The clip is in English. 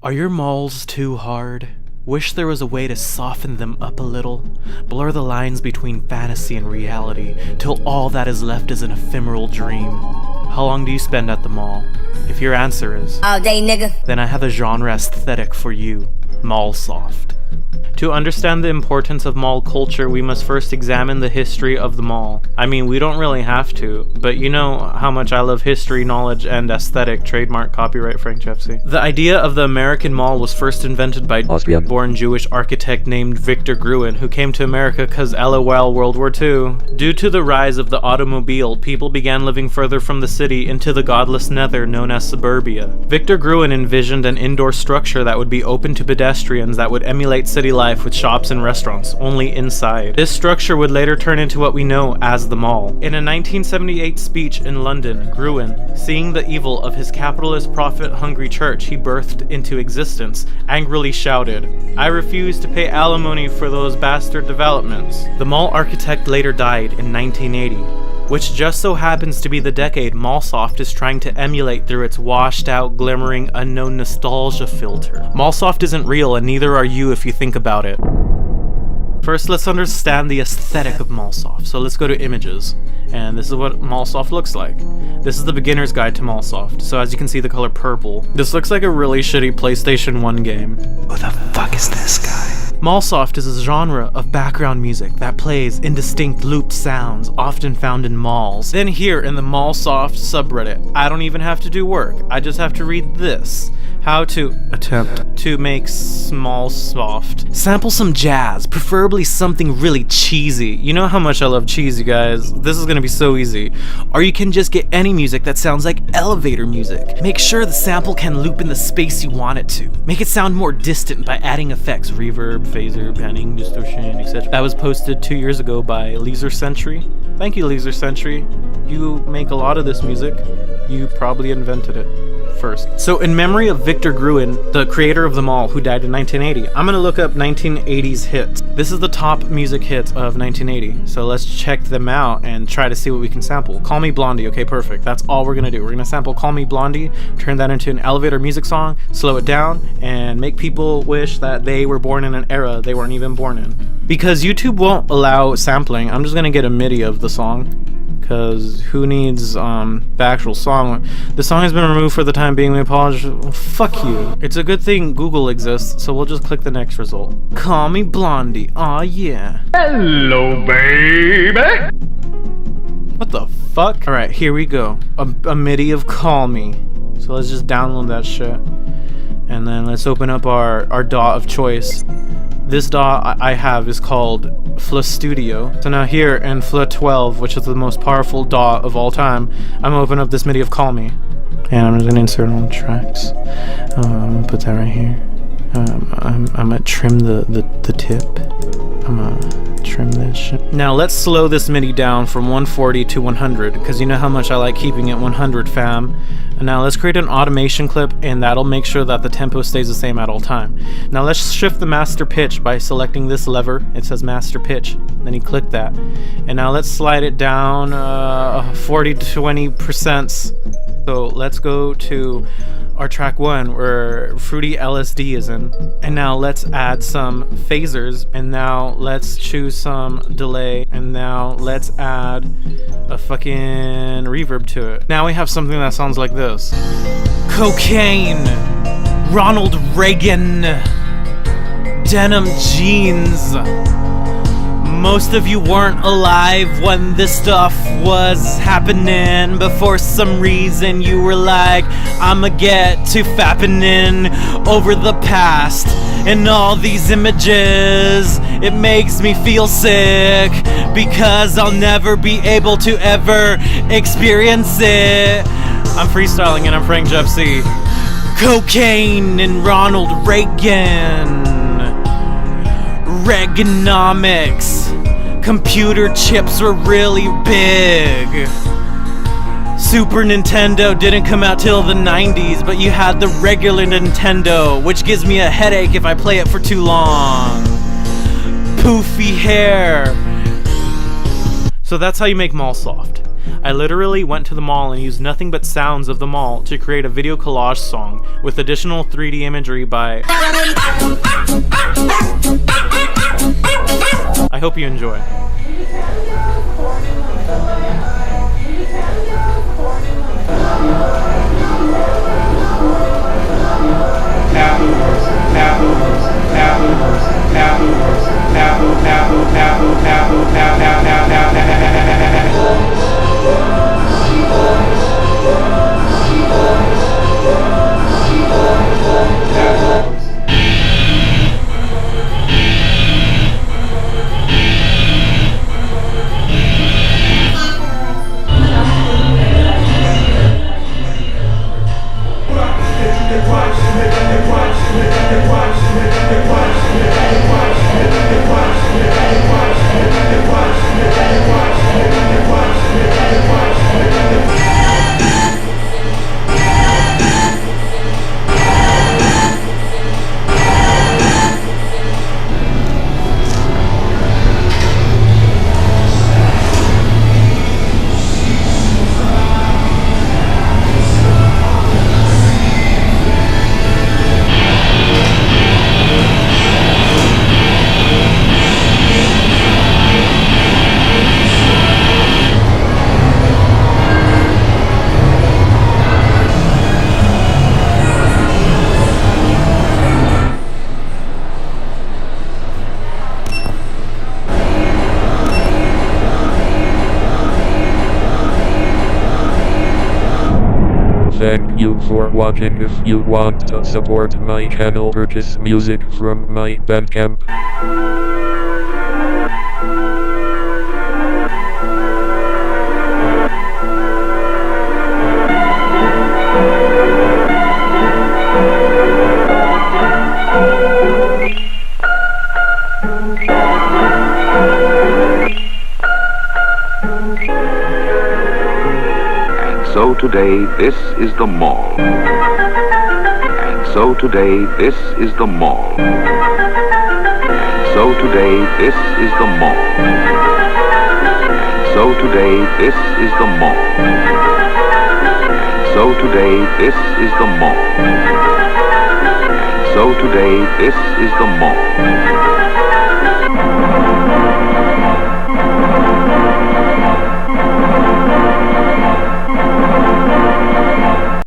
Are your malls too hard? Wish there was a way to soften them up a little? Blur the lines between fantasy and reality till all that is left is an ephemeral dream. How long do you spend at the mall? If your answer is all day, nigga, then I have a genre aesthetic for you, MALLSOFT. To understand the importance of mall culture, we must first examine the history of the mall. I mean, we don't really have to, but you know how much I love history, knowledge, and aesthetic. Trademark, copyright, Frank Jeffsey. The idea of the American mall was first invented by Austrian-born Jewish architect named Victor Gruen, who came to America cause LOL World War II. Due to the rise of the automobile, people began living further from the city into the godless nether known as suburbia. Victor Gruen envisioned an indoor structure that would be open to pedestrians that would emulate city life with shops and restaurants, only inside. This structure would later turn into what we know as the mall. In a 1978 speech in London, Gruen, seeing the evil of his capitalist profit-hungry church he birthed into existence, angrily shouted, "I refuse to pay alimony for those bastard developments." The mall architect later died in 1980. Which just so happens to be the decade MALLSOFT is trying to emulate through its washed-out, glimmering, unknown nostalgia filter. MALLSOFT isn't real, and neither are you if you think about it. First, let's understand the aesthetic of MALLSOFT. So let's go to images, and this is what MALLSOFT looks like. This is the beginner's guide to MALLSOFT. So as you can see, the color purple. This looks like a really shitty PlayStation 1 game. Who the fuck is this guy? MALLSOFT is a genre of background music that plays indistinct looped sounds often found in malls. Then here in the MALLSOFT subreddit, I don't even have to do work. I just have to read this. How to attempt to make MALLSOFT. Sample some jazz, preferably something really cheesy. You know how much I love cheesy, guys. This is gonna be so easy. Or you can just get any music that sounds like elevator music. Make sure the sample can loop in the space you want it to. Make it sound more distant by adding effects, reverb, phaser, panning, distortion, etc. That was posted 2 years ago by Laser Sentry. Thank you, Laser Sentry. You make a lot of this music. You probably invented it first. So in memory of Victor Gruen, the creator of the mall, who died in 1980, I'm gonna look up 1980s hits. This is the top music hits of 1980. So let's check them out and try to see what we can sample. Call Me Blondie, okay, perfect. That's all we're gonna do. We're gonna sample Call Me Blondie, turn that into an elevator music song, slow it down, and make people wish that they were born in an era they weren't even born in. Because YouTube won't allow sampling, I'm just gonna get a MIDI of the song. Because who needs the actual song? The song has been removed for the time being. We apologize. Well, fuck you. It's a good thing Google exists, so we'll just click the next result. Call Me Blondie. Aw, yeah. Hello, baby. What the fuck? Alright, here we go. A MIDI of Call Me. So let's just download that shit. And then let's open up our DAW of choice. This DAW I have is called FL Studio. So now here in FL 12, which is the most powerful DAW of all time, I'm gonna open up this MIDI of Call Me. And I'm just gonna insert all the tracks. I'm gonna put that right here. I'm gonna trim the tip. I'm gonna trim that shit. Now let's slow this MIDI down from 140 to 100, because you know how much I like keeping it 100, fam. And now let's create an automation clip, and that'll make sure that the tempo stays the same at all time. Now let's shift the master pitch by selecting this lever. It says master pitch. Then you click that. And now let's slide it down 40 to 20%. So let's go to our track 1 where Fruity LSD is in. And now let's add some phasers, and now let's choose some delay, and now let's add a fucking reverb to it. Now we have something that sounds like this. Cocaine, Ronald Reagan, denim jeans. Most of you weren't alive when this stuff was happening, but for some reason you were like, I'ma get to fappening over the past and all these images. It makes me feel sick because I'll never be able to ever experience it. I'm freestyling and I'm Frank Jeffsey. Cocaine and Ronald Reagan, Reaganomics. Computer chips were really big. Super Nintendo didn't come out till the 90s, but you had the regular Nintendo, which gives me a headache if I play it for too long. Poofy hair. So that's how you make MALLSOFT. I literally went to the mall and used nothing but sounds of the mall to create a video collage song with additional 3D imagery by... I hope you enjoy. Thank you for watching. If you want to support my channel, purchase music from my Bandcamp. So today, this is the mall. And so today, this is the mall. And so today, this is the mall. And so today, this is the mall. And so today, this is the mall. And so today, this is the mall.